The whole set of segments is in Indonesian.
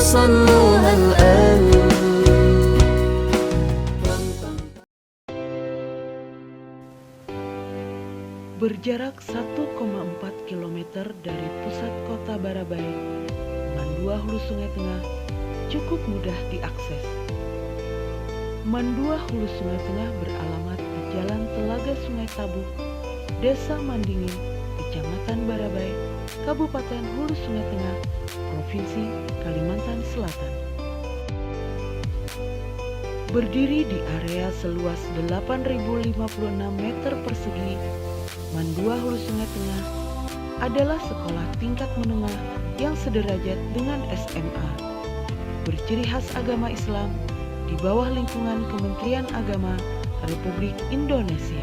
صلوها الآن. Berjarak 1,4 km dari pusat kota Barabai, Mandua Hulu Sungai Tengah cukup mudah diakses. Mandua Hulu Sungai Tengah beralamat di Jalan Telaga Sungai Tabuk, Desa Mandingin, Kecamatan Barabai, Kabupaten Hulu Sungai Tengah, Provinsi Kalimantan Selatan. Berdiri di area seluas 8.056 meter persegi, Mandua Hulu Sungai Tengah adalah sekolah tingkat menengah yang sederajat dengan SMA, berciri khas agama Islam di bawah lingkungan Kementerian Agama Republik Indonesia.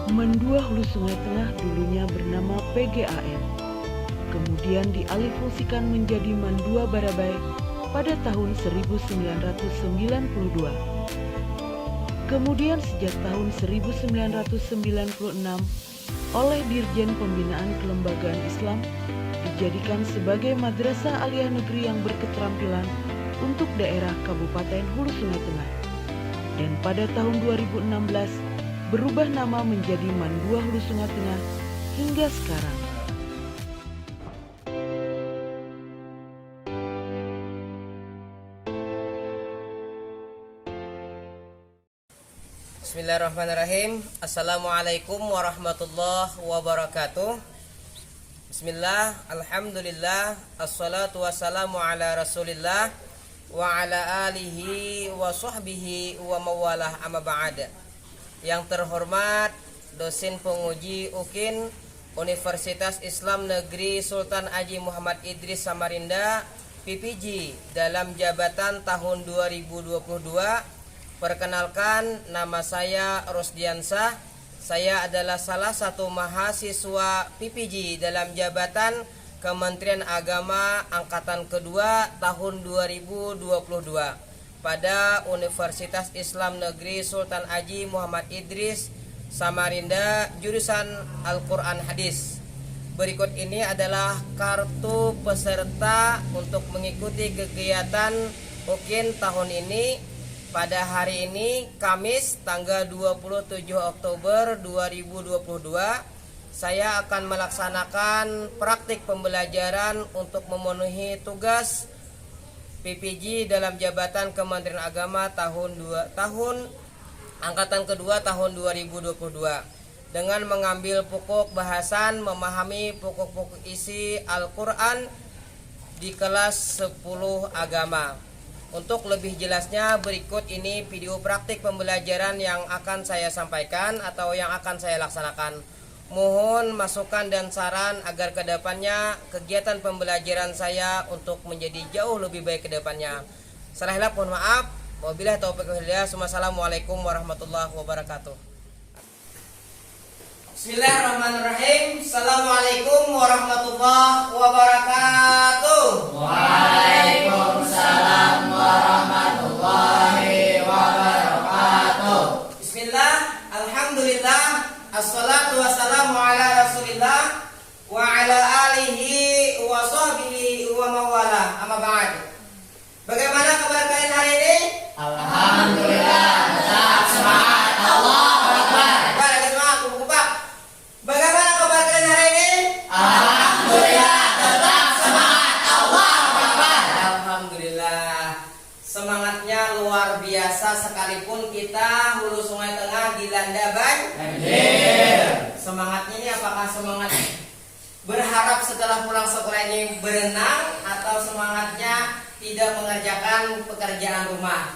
Mandua Hulu Sungai Tengah dulunya bernama PGAN, kemudian dialihfungsikan menjadi Mandua Barabai pada tahun 1992. Kemudian sejak tahun 1996 oleh Dirjen Pembinaan Kelembagaan Islam dijadikan sebagai madrasah aliyah negeri yang berketerampilan untuk daerah Kabupaten Hulu Sungai Tengah. Dan pada tahun 2016 berubah nama menjadi Mandua Hulu Sungai Tengah hingga sekarang. Bismillahirrahmanirrahim. Assalamualaikum warahmatullahi wabarakatuh. Bismillah, alhamdulillah, assalatu wassalamu ala rasulillah wa ala alihi wa sahbihi wa mawalah, amma ba'd. Yang terhormat dosen penguji UKIN Universitas Islam Negeri Sultan Haji Muhammad Idris Samarinda, PPG, dalam jabatan tahun 2022. Perkenalkan, nama saya Rosdiansah. Saya adalah salah satu mahasiswa PPG dalam jabatan Kementerian Agama Angkatan Kedua tahun 2022 pada Universitas Islam Negeri Sultan Haji Muhammad Idris Samarinda, jurusan Al-Quran Hadis. Berikut ini adalah kartu peserta untuk mengikuti kegiatan UKIN tahun ini. Pada hari ini, Kamis, tanggal 27 Oktober 2022, saya akan melaksanakan praktik pembelajaran untuk memenuhi tugas PPG dalam jabatan Kementerian Agama tahun Angkatan Kedua tahun 2022 dengan mengambil pokok bahasan memahami pokok-pokok isi Al-Quran di kelas 10 agama. Untuk lebih jelasnya, berikut ini video praktik pembelajaran yang akan saya sampaikan atau yang akan saya laksanakan. Mohon masukan dan saran agar kedepannya kegiatan pembelajaran saya untuk menjadi jauh lebih baik kedepannya. Salah hilaf mohon maaf. Wabillahi taufiq wal hidayah. Wassalamualaikum warahmatullahi wabarakatuh. Bismillahirrahmanirrahim. Assalamualaikum warahmatullahi wabarakatuh. Waalaikumsalam warahmatullahi wabarakatuh. Bismillah, alhamdulillah, assalatu wassalamu ala rasulillah wa ala alihi wa sahbihi wa mawalah, amma ba'd. Bagaimana kabar kalian hari ini? Alhamdulillah, tetap semangat. Allahu Akbar. Baik, semangat, kumpul-kumpul. Bagaimana kabar kalian hari ini? Alhamdulillah, tetap semangat. Allahu Akbar. Alhamdulillah. Semangatnya luar biasa sekalipun kita Hulu Sungai Tengah dilanda banjir. Semangatnya ini apakah semangat berharap setelah pulang sekolah ini berenang, atau semangatnya tidak mengerjakan pekerjaan rumah?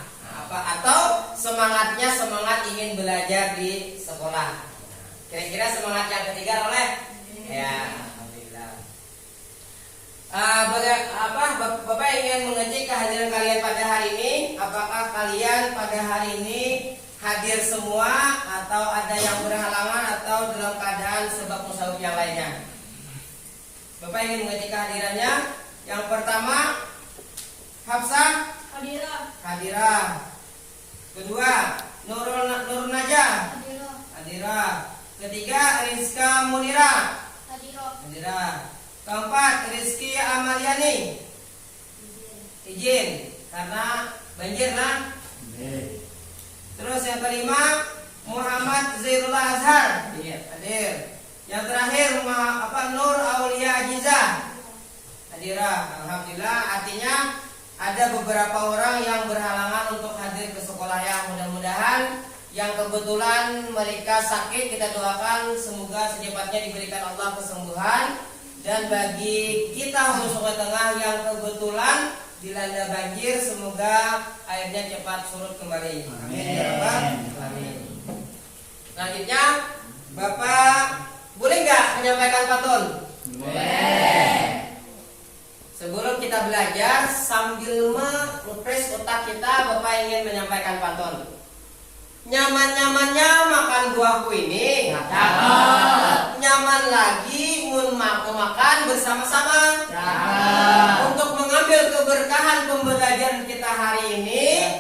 Atau semangatnya semangat ingin belajar di sekolah? Kira-kira semangat yang ketiga oleh ya, alhamdulillah. Bapak ingin mengecek kehadiran kalian pada hari ini. Apakah kalian pada hari ini hadir semua, atau ada yang berhalangan atau dalam keadaan sebab musabab yang lainnya? Bapak ingin mengecek kehadirannya. Yang pertama, Hafsah hadirah. Kedua, Nurul Najah hadirah. Ketiga, Rizka Munira hadirah. Adira. Keempat, Rizky Amaliani. Izin karena banjir lah. Terus yang kelima, Muhammad Zairullah Azhar. Hadir. Yang terakhir, Nur Aulia Ajizah. Hadira. Alhamdulillah, artinya ada beberapa orang yang berhalangan untuk hadir ke sekolah yang mudah-mudahan yang kebetulan mereka sakit, kita doakan semoga secepatnya diberikan Allah kesembuhan. Dan bagi kita Sungai Tengah yang kebetulan dilanda banjir, semoga airnya cepat surut kembali. Amin ya rabbal alamin. Selanjutnya, Bapak boleh nggak menyampaikan pantun? Boleh. Sebelum kita belajar, sambil merefresh otak kita, Bapak ingin menyampaikan pantun. Nyaman-nyamannya makan buahku ini. Nyaman lagi makan bersama-sama. Untuk mengambil keberkahan pembelajaran kita hari ini,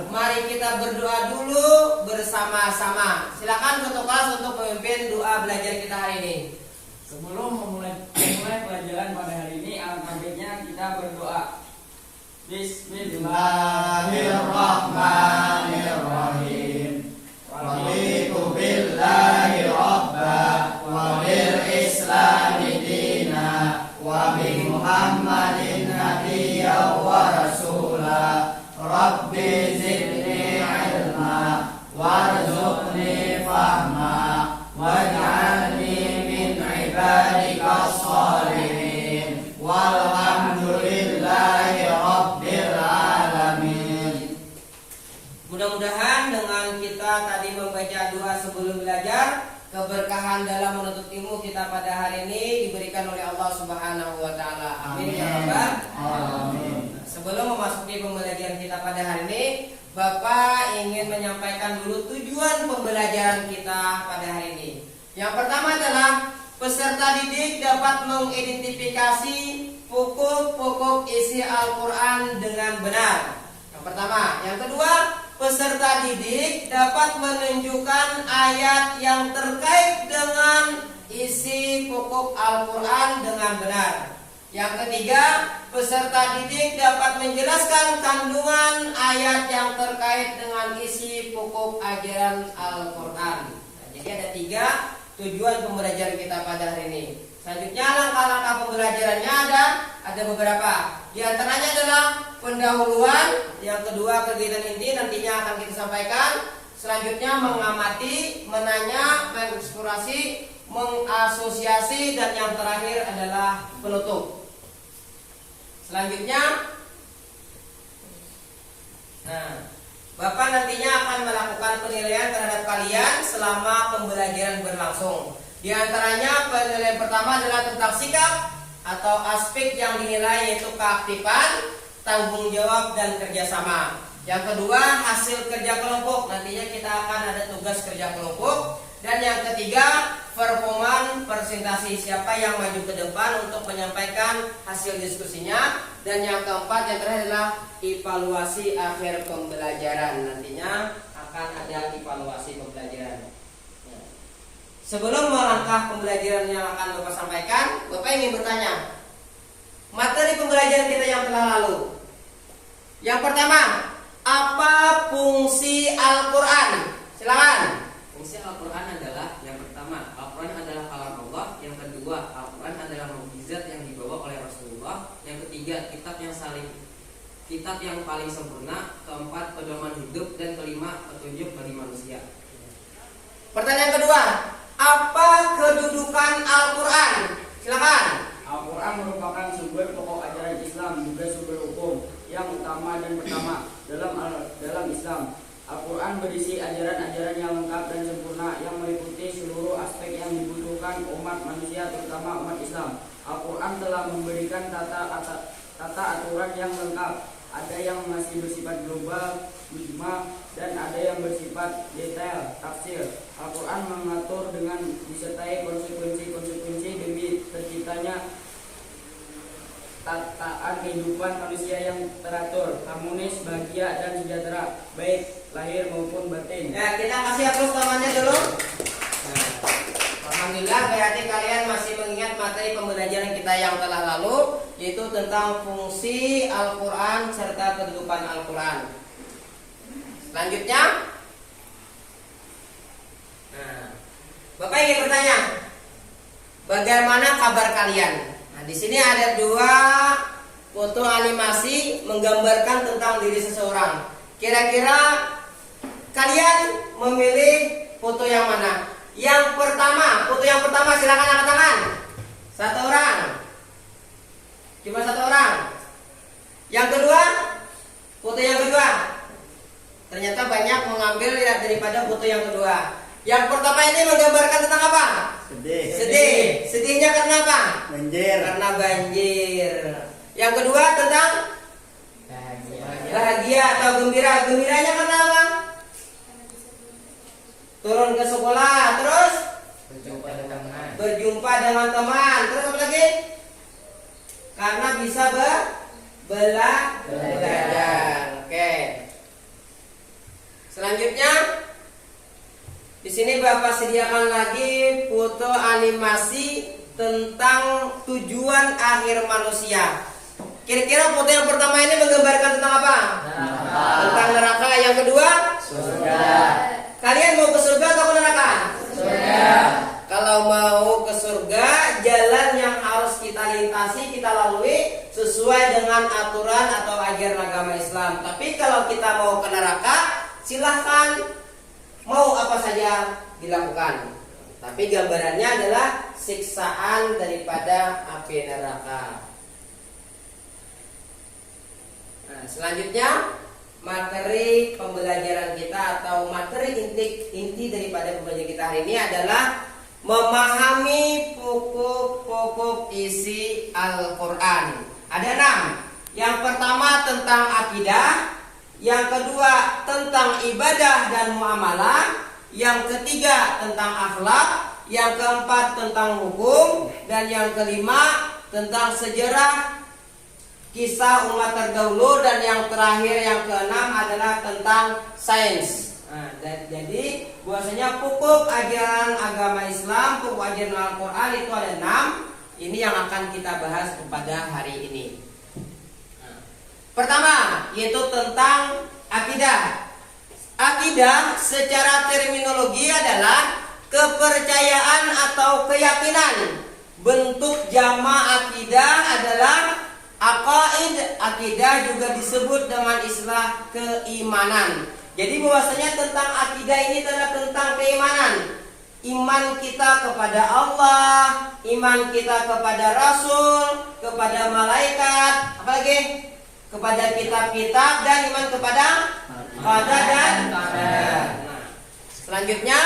mari kita berdoa dulu bersama-sama. Silakan satu kelas untuk memimpin doa belajar kita hari ini. Sebelum memulai pelajaran pada hari ini, alangkah baiknya kita berdoa. Bismillahirrahmanirrahim. Raditu billahi rabba wa bil islami dina wa bi Muhammadin nabiyya wa rasula. Rabbi zidni ilma warzuqni fahma waj'alni min ibadika sholihin walhamdulillahi rabbil alamin. Mudah-mudahan dengan kita tadi membaca doa sebelum belajar, keberkahan dalam menuntut ilmu kita pada hari ini diberikan oleh Allah Subhanahu wa taala. Amin ya rabbal alamin. Sebelum memasuki pembelajaran kita pada hari ini, Bapak ingin menyampaikan dulu tujuan pembelajaran kita pada hari ini. Yang pertama adalah peserta didik dapat mengidentifikasi pokok-pokok isi Al-Quran dengan benar. Yang pertama. Yang kedua, peserta didik dapat menunjukkan ayat yang terkait dengan isi pokok Al-Quran dengan benar. Yang ketiga, peserta didik dapat menjelaskan kandungan ayat yang terkait dengan isi pokok ajaran Al-Quran. Nah, jadi ada 3 tujuan pembelajaran kita pada hari ini. Selanjutnya langkah-langkah pembelajarannya ada beberapa. Di antaranya adalah pendahuluan, yang kedua kegiatan inti nantinya akan kita sampaikan. Selanjutnya mengamati, menanya, mengeksplorasi, mengasosiasi, dan yang terakhir adalah penutup. Selanjutnya, Bapak nantinya akan melakukan penilaian terhadap kalian selama pembelajaran berlangsung. Di antaranya penilaian pertama adalah tentang sikap atau aspek yang dinilai, yaitu keaktifan, tanggung jawab, dan kerjasama. Yang kedua, hasil kerja kelompok. Nantinya kita akan ada tugas kerja kelompok. Dan yang ketiga, performan presentasi, siapa yang maju ke depan untuk menyampaikan hasil diskusinya. Dan yang keempat, yang terakhir adalah evaluasi akhir pembelajaran. Nantinya akan ada evaluasi pembelajaran. Sebelum melangkah pembelajaran yang akan Bapak sampaikan, Bapak ingin bertanya, materi pembelajaran kita yang telah lalu. Yang pertama, apa fungsi Al-Quran? Silakan. Fungsi Al-Quran adalah, yang pertama, Al-Quran adalah kalam Allah. Yang kedua, Al-Quran adalah mukjizat yang dibawa oleh Rasulullah. Yang ketiga, kitab yang paling sempurna. Keempat, pedoman hidup. Dan kelima, petunjuk bagi manusia. Pertanyaan kedua, apa kedudukan Al-Quran? Silakan. Al-Quran merupakan sumber pokok ajaran Islam, juga sumber hukum yang utama dan pertama dalam Islam. Al-Quran berisi ajaran-ajaran yang lengkap dan sempurna yang meliputi seluruh aspek yang dibutuhkan umat manusia, terutama umat Islam. Al-Quran telah memberikan tata aturan yang lengkap. Ada yang masih bersifat global, mujma, dan ada yang bersifat detail, tafsir. Al-Quran mengatur dengan disertai konsekuensi demi terciptanya tataan kehidupan manusia yang teratur, harmonis, bahagia, dan sejahtera, baik lahir maupun batin. Ya, kita kasih aplaus tangannya dulu. Alhamdulillah, berarti kalian masih mengingat materi materi pembelajaran kita yang telah lalu, yaitu tentang fungsi Al-Quran serta kedudukan Al-Quran. Selanjutnya, Bapak ingin bertanya, bagaimana kabar kalian? Nah, di sini ada 2 foto animasi menggambarkan tentang diri seseorang. Kira-kira kalian memilih foto yang mana? Yang pertama, foto yang pertama silakan angkat tangan. 1 orang. Cuma 1 orang. Yang kedua, foto yang kedua. Ternyata banyak mengambil daripada foto yang kedua. Yang pertama ini menggambarkan tentang apa? Sedih. Sedihnya karena apa? Banjir. Karena banjir. Yang kedua tentang bahagia atau gembira. Gembiranya karena apa? Turun ke sekolah, terus berjumpa dengan teman. Terus apa lagi? Karena bisa belajar. Oke. Selanjutnya, di sini Bapak sediakan lagi foto animasi tentang tujuan akhir manusia. Kira-kira foto yang pertama ini menggambarkan tentang apa? Neraka. Tentang neraka. Yang kedua? Surga. Kalian mau ke surga atau ke neraka? Surga. Kalau mau ke surga, jalan yang harus kita lintasi, kita lalui sesuai dengan aturan atau ajaran agama Islam. Tapi kalau kita mau ke neraka, silahkan mau apa saja dilakukan. Tapi gambarannya adalah siksaan daripada api neraka. Nah, selanjutnya materi pembelajaran kita atau materi inti daripada pembelajaran kita hari ini adalah memahami pokok-pokok isi Al-Quran. Ada 6. Yang pertama tentang akidah, yang kedua tentang ibadah dan muamalah, yang ketiga tentang akhlak, yang keempat tentang hukum, dan yang kelima tentang sejarah kisah umat terdahulu, dan yang terakhir yang keenam adalah tentang sains. Nah, jadi bahwasanya pokok ajaran agama Islam, pokok ajaran Al-Quran itu ada 6. Ini yang akan kita bahas pada hari ini. Pertama, yaitu tentang akidah. Akidah secara terminologi adalah kepercayaan atau keyakinan. Bentuk jama' akidah adalah aqaid. Akidah juga disebut dengan istilah keimanan. Jadi bahwasanya tentang akidah ini adalah tentang keimanan. Iman kita kepada Allah, iman kita kepada Rasul, kepada malaikat, apalagi kepada kitab-kitab, dan iman kepada qadar dan qadar. Nah, selanjutnya,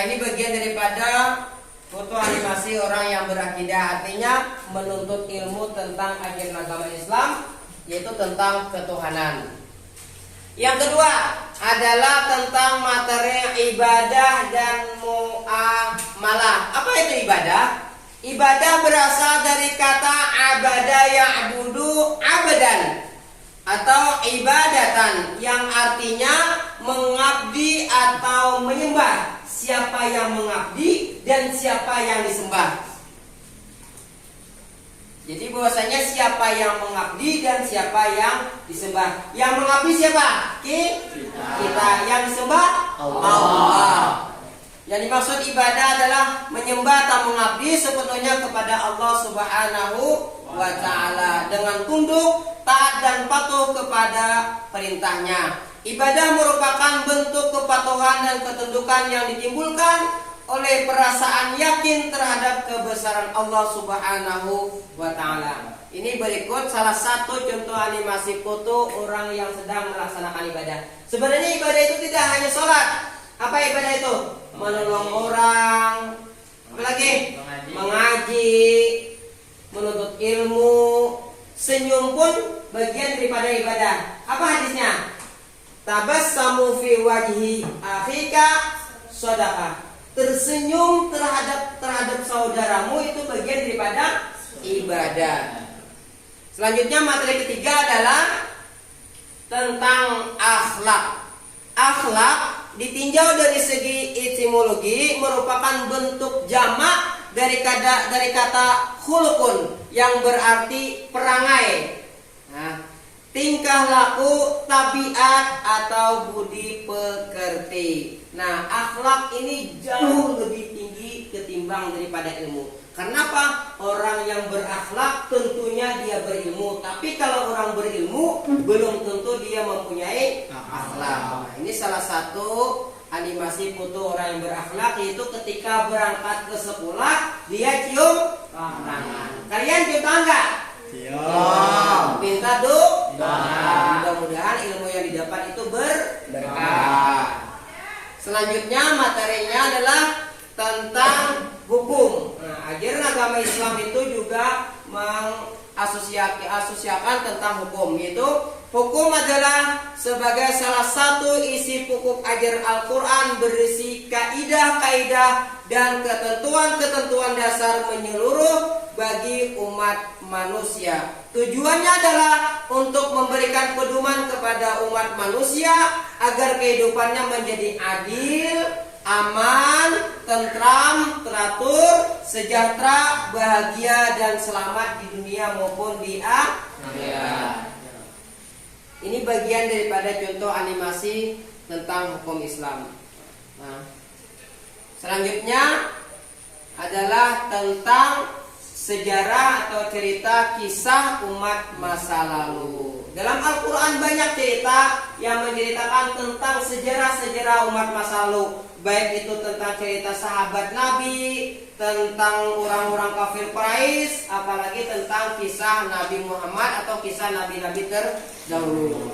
ini bagian daripada foto animasi orang yang berakidah, artinya menuntut ilmu tentang ajaran agama Islam, yaitu tentang ketuhanan. Yang kedua adalah tentang materi ibadah dan muamalah. Apa itu ibadah? Ibadah berasal dari kata abada ya'budu abadan atau ibadatan, yang artinya mengabdi atau menyembah. Siapa yang mengabdi dan siapa yang disembah. Jadi bahwasanya siapa yang mengabdi dan siapa yang disembah. Yang mengabdi siapa? Kita. Yang disembah? Allah. Yang dimaksud ibadah adalah menyembah atau mengabdi sepenuhnya kepada Allah Subhanahu wa ta'ala dengan tunduk, taat dan patuh kepada perintahnya. Ibadah merupakan bentuk kepatuhan dan ketundukan yang ditimbulkan oleh perasaan yakin terhadap kebesaran Allah Subhanahu wa ta'ala. Ini berikut salah satu contoh animasi foto orang yang sedang melaksanakan ibadah. Sebenarnya ibadah itu tidak hanya sholat. Apa ibadah itu? Menolong orang, apalagi mengaji, menuntut ilmu, senyum pun bagian daripada ibadah. Apa hadisnya? Tabassamu fi wajhi akhika shadaqah. Tersenyum terhadap saudaramu itu bagian daripada ibadah. Selanjutnya materi ketiga adalah tentang akhlak. Akhlak ditinjau dari segi etimologi merupakan bentuk jamak dari kata khulukun yang berarti perangai. Nah, tingkah laku, tabiat atau budi pekerti. Nah, akhlak ini jauh lebih tinggi ketimbang daripada ilmu. Kenapa? Orang yang berakhlak tentunya dia berilmu. Tapi kalau orang berilmu belum tentu dia mempunyai akhlak. Nah, ini salah satu animasi foto orang yang berakhlak, yaitu ketika berangkat ke sekolah dia cium tangan. Kalian cium tangan nggak? Cium. Minta doa. Mudah-mudahan ilmu yang didapat itu berkah. Selanjutnya materinya adalah tentang hukum. Nah, ajaran agama Islam itu juga mengasosiasikan tentang hukum, yaitu hukum adalah sebagai salah satu isi pokok ajaran Al-Quran berisi kaidah-kaidah dan ketentuan-ketentuan dasar menyeluruh bagi umat manusia. Tujuannya adalah untuk memberikan pedoman kepada umat manusia agar kehidupannya menjadi adil, aman, tentram, teratur, sejahtera, bahagia dan selamat di dunia maupun di akhirat. Ini bagian daripada contoh animasi tentang hukum Islam. Nah, selanjutnya adalah tentang sejarah atau cerita kisah umat masa lalu. Dalam Al-Quran banyak cerita yang menceritakan tentang sejarah-sejarah umat masa lalu. Baik itu tentang cerita sahabat Nabi, tentang orang-orang kafir Quraisy, apalagi tentang kisah Nabi Muhammad atau kisah nabi-nabi terdahulu.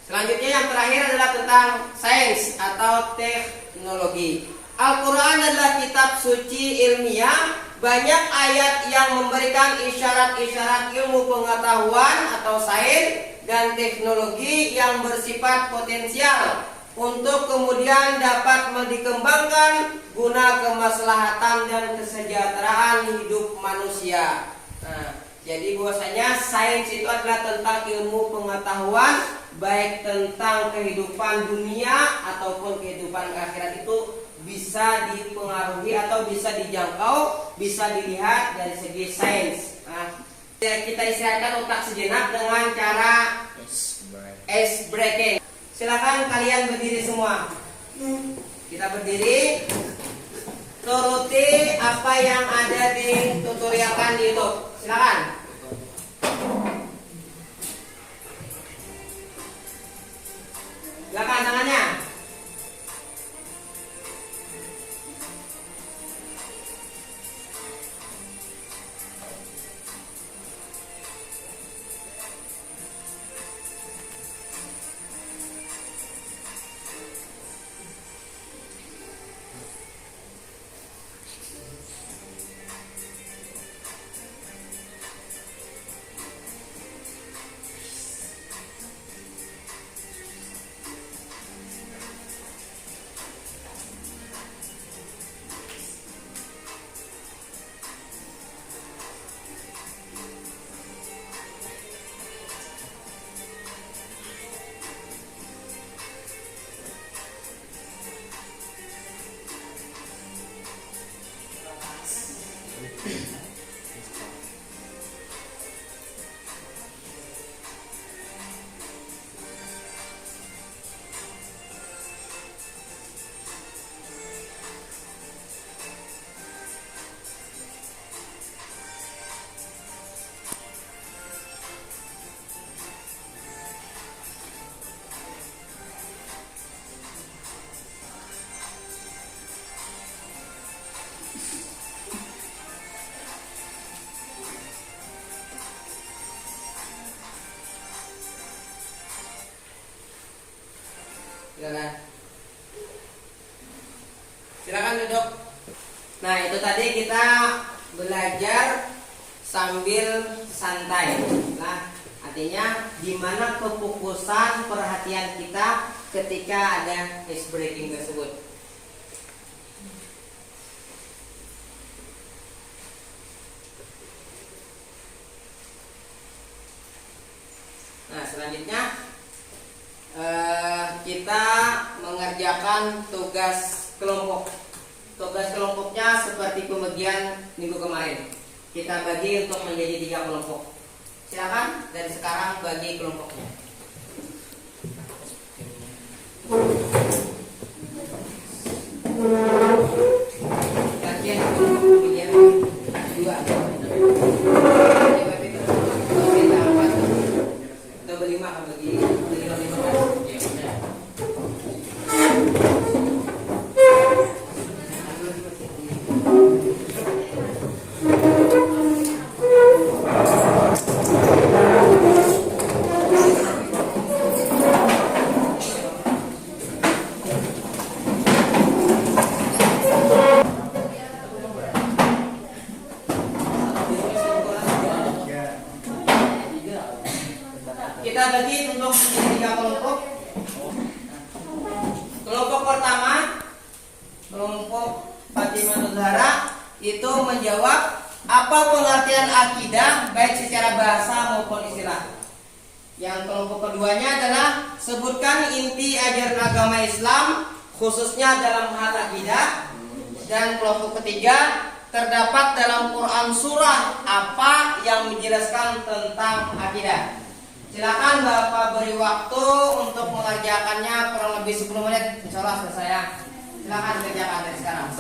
Selanjutnya yang terakhir adalah tentang sains atau teknologi. Al-Quran adalah kitab suci ilmiah. Banyak ayat yang memberikan isyarat-isyarat ilmu pengetahuan atau sains dan teknologi yang bersifat potensial untuk kemudian dapat dikembangkan guna kemaslahatan dan kesejahteraan hidup manusia. Nah, jadi bahwasanya sains itu adalah tentang ilmu pengetahuan, baik tentang kehidupan dunia ataupun kehidupan akhirat itu bisa dipengaruhi atau bisa dijangkau, bisa dilihat dari segi sains. Nah, kita istirahatkan otak sejenak dengan cara ice breaking. Silakan kalian berdiri semua. Kita berdiri. Turuti apa yang ada di tutorialkan di YouTube. Silakan. Silakan tangannya. Silakan duduk. Nah, itu tadi kita belajar sambil santai. Nah, artinya di mana kefokusan perhatian kita ketika ada ice breaking tersebut. Nah, selanjutnya kita mengerjakan tugas kelompok. Tugas kelompoknya seperti pembagian minggu kemarin. Kita bagi untuk menjadi 3 kelompok. Silakan dari sekarang bagi kelompoknya. Gantian pembagian 2. Double 5 kan bagi 5. Kita bagi untuk menjadi 3 kelompok. Kelompok pertama, kelompok Fatimah Zahra itu menjawab apa pengertian akidah baik secara bahasa maupun istilah. Yang kelompok keduanya adalah sebutkan inti ajaran agama Islam khususnya dalam hal akidah. Dan kelompok ketiga, terdapat dalam Quran surah apa yang menjelaskan tentang akidah. Silakan Bapak beri waktu untuk mengerjakannya kurang lebih 10 menit. Insya Allah selesai ya. Silakan kerjakan dari sekarang.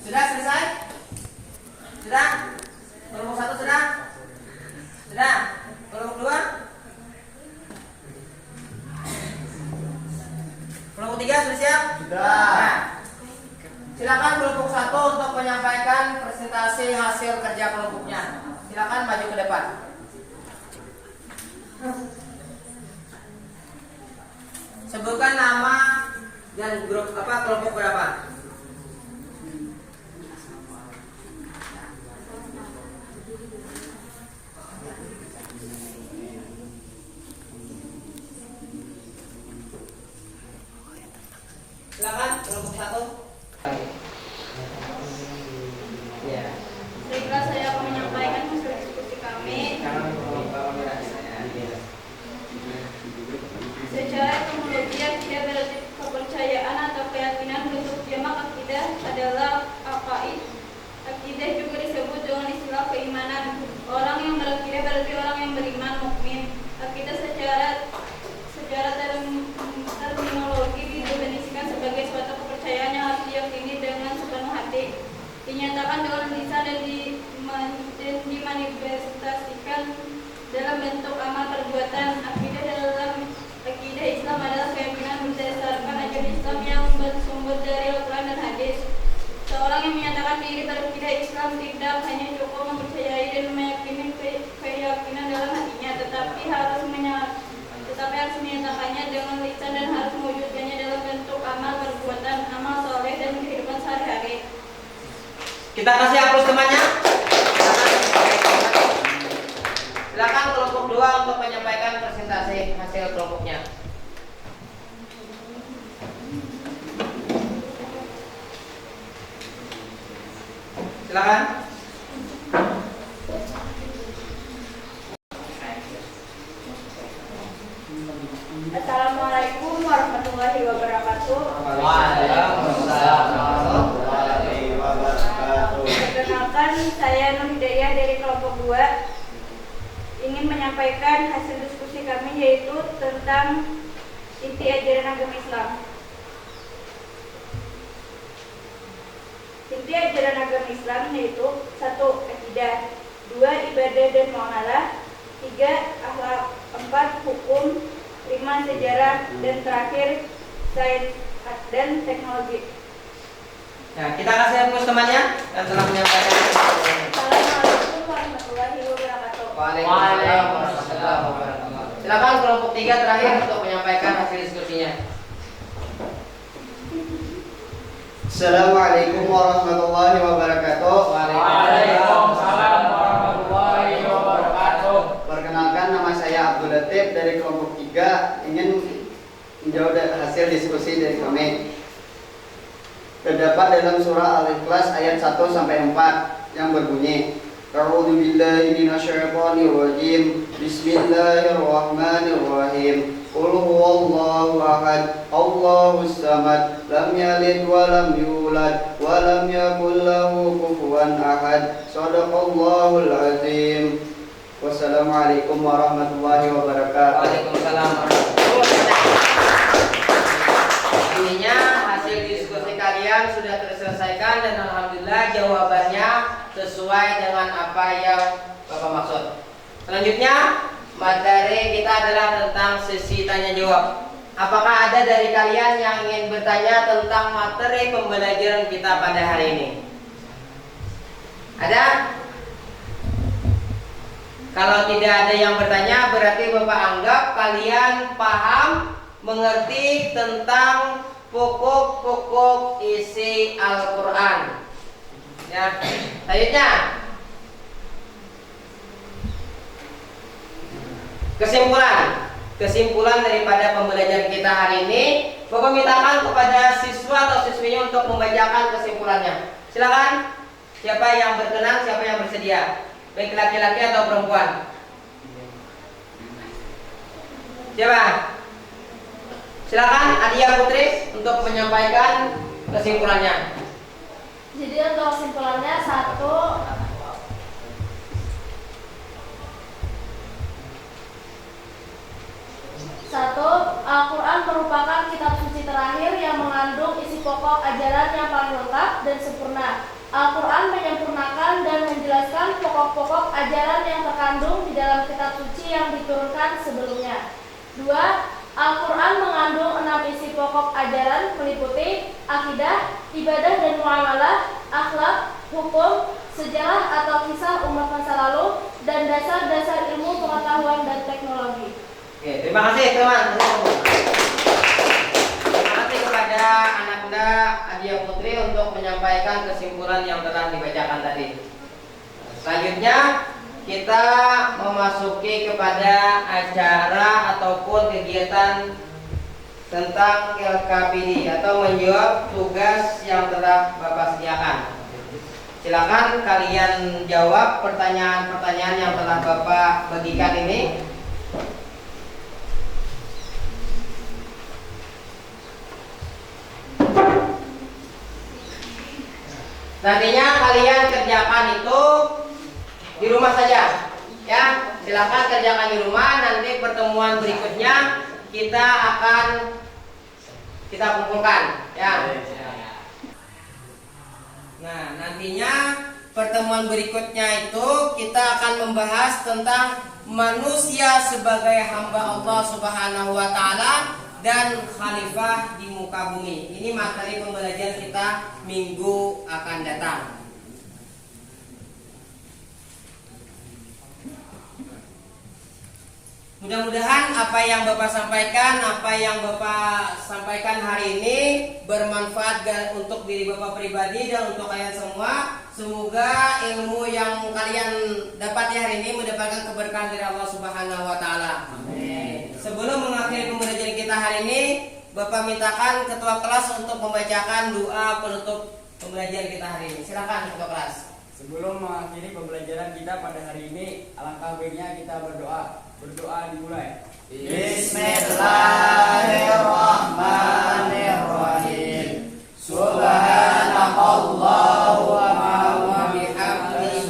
Sudah selesai? Sudah? Kelompok 1 sudah? Sudah? Kelompok 2? Kelompok 3 sudah siap? Sudah. Nah, silakan kelompok 1 untuk menyampaikan presentasi hasil kerja kelompoknya. Silakan maju ke depan. Sebutkan nama dan grup kelompok berapa? Silakan kelompok 1. Ya. Baiklah, saya akan menyampaikan hasil diskusi kami. Secara etimologi, akidah berarti kepercayaan atau keyakinan. Bentuk jamak akidah adalah aqaid. Akidah juga disebut dengan istilah keimanan. Orang yang berakidah berarti orang yang beriman, mukmin. Akidah secara terminologi didefinisikan sebagai suatu kepercayaan yang harus diyakini dengan sepenuh hati, dinyatakan dengan lisan dan dimanifestasikan dalam bentuk amal perbuatan. Akidah Islam adalah keyakinan berdasarkan ajaran Islam yang bersumber dari Al-Quran dan hadis. Seorang yang menyatakan diri berakidah Islam tidak hanya cukup mempercayai dan meyakini keyakinan dalam hatinya, tetapi harus menyatakannya dengan lisan dan harus mewujudkannya dalam bentuk amal perbuatan, amal soleh dan kehidupan sehari-hari. Kita kasih hapus temannya. Silakan kelompok 2 untuk menyampaikan presentasi hasil kelompoknya. Silakan. Assalamualaikum warahmatullahi wabarakatuh. Waalaikumsalam warahmatullahi wabarakatuh. saya Nur Hidayah dari kelompok 2 ingin menyampaikan hasil diskusi kami, yaitu tentang inti ajaran agama Islam. Inti ajaran agama Islam yaitu 1. Akidah, 2. Ibadah dan muamalah, 3. Akhlak, 4. Hukum, 5. Sejarah, dan terakhir sains dan teknologi. Nah, kita kasih hapus temannya yang telah menyampaikan. Assalamualaikum warahmatullahi wabarakatuh. Waalaikumsalam warahmatullahi wabarakatuh. Silakan kelompok 3 terakhir untuk menyampaikan hasil diskusinya. Assalamualaikum warahmatullahi wabarakatuh. Waalaikumsalam warahmatullahi wabarakatuh. Perkenalkan, nama saya Abdul Latif dari kelompok 3, ingin menjawab hasil diskusi dari kami. Terdapat dalam surah Al-Ikhlas ayat 1 sampai 4 yang berbunyi, A'udzu billahi minasyaitonir rajim. Bismillahirrahmanirrahim. Qul huwallahu ahad, Allahus samad, lam yalid wa lam yulad wa lam yakul lahu kufuwan ahad. Shadaqallahul azim. Wassalamualaikum warahmatullahi wabarakatuh. Waalaikumsalam warahmatullahi wabarakatuh. Intinya hasil diskusi kalian sudah terselesaikan dan alhamdulillah jawabannya sesuai dengan apa yang Bapak maksud. Selanjutnya materi kita adalah tentang sesi tanya jawab. Apakah ada dari kalian yang ingin bertanya tentang materi pembelajaran kita pada hari ini? Ada? Kalau tidak ada yang bertanya, berarti Bapak anggap kalian paham, mengerti tentang pokok-pokok isi Al-Quran. Ya, selanjutnya kesimpulan daripada pembelajaran kita hari ini, Bapak mintakan kepada siswa atau siswinya untuk membacakan kesimpulannya. Silakan, siapa yang berkenan, siapa yang bersedia, baik laki-laki atau perempuan. Siapa? Silakan Adia Putri untuk menyampaikan kesimpulannya. Jadi untuk kesimpulannya 1. Al-Quran merupakan kitab suci terakhir yang mengandung isi pokok ajaran yang paling lengkap dan sempurna. Al-Quran menyempurnakan dan menjelaskan pokok-pokok ajaran yang terkandung di dalam kitab suci yang diturunkan sebelumnya. 2. Al-Quran mengandung 6 isi pokok ajaran meliputi akidah, ibadah dan muamalah, akhlak, hukum, sejarah atau kisah umat masa lalu, dan dasar-dasar ilmu pengetahuan dan teknologi. Oke, terima kasih teman. Terima kasih kepada anak muda Adia Putri untuk menyampaikan kesimpulan yang telah dibacakan tadi. Selanjutnya kita memasuki kepada acara ataupun kegiatan tentang LKPD atau menjawab tugas yang telah Bapak sediakan. Silakan kalian jawab pertanyaan-pertanyaan yang telah Bapak bagikan ini. Nantinya kalian kerjakan itu di rumah saja, ya. Silakan kerjakan di rumah. Nanti pertemuan berikutnya kita kumpulkan, ya. Nah, nantinya pertemuan berikutnya itu kita akan membahas tentang manusia sebagai hamba Allah Subhanahu wa taala dan khalifah di muka bumi. Ini materi pembelajaran kita minggu akan datang. Mudah-mudahan apa yang Bapak sampaikan hari ini bermanfaat untuk diri Bapak pribadi dan untuk kalian semua. Semoga ilmu yang kalian dapat hari ini mendapatkan keberkahan dari Allah Subhanahu wa taala. Amin. Sebelum mengakhiri pembelajaran kita hari ini, Bapak mintakan ketua kelas untuk membacakan doa penutup pembelajaran kita hari ini. Silakan ketua kelas. Sebelum mengakhiri pembelajaran kita pada hari ini, alangkah baiknya kita berdoa. Berdoa dimulai. Bismillahirrahmanirrahim. Subhanallah wa bihamdihi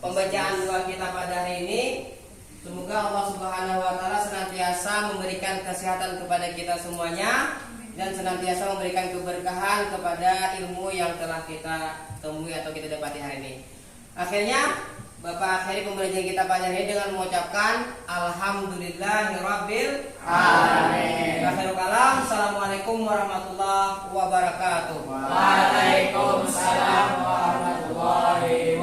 pembacaan doa kita pada hari ini. Semoga Allah Subhanahu wa taala senantiasa memberikan kesehatan kepada kita semuanya dan senantiasa memberikan keberkahan kepada ilmu yang telah kita temui atau kita dapati hari ini. Akhirnya Bapak akhiri pembelajaran kita pada hari ini dengan mengucapkan Alhamdulillahirabbil alamin. Akhirul kalam. Assalamualaikum warahmatullahi wabarakatuh. Waalaikumsalam warahmatullahi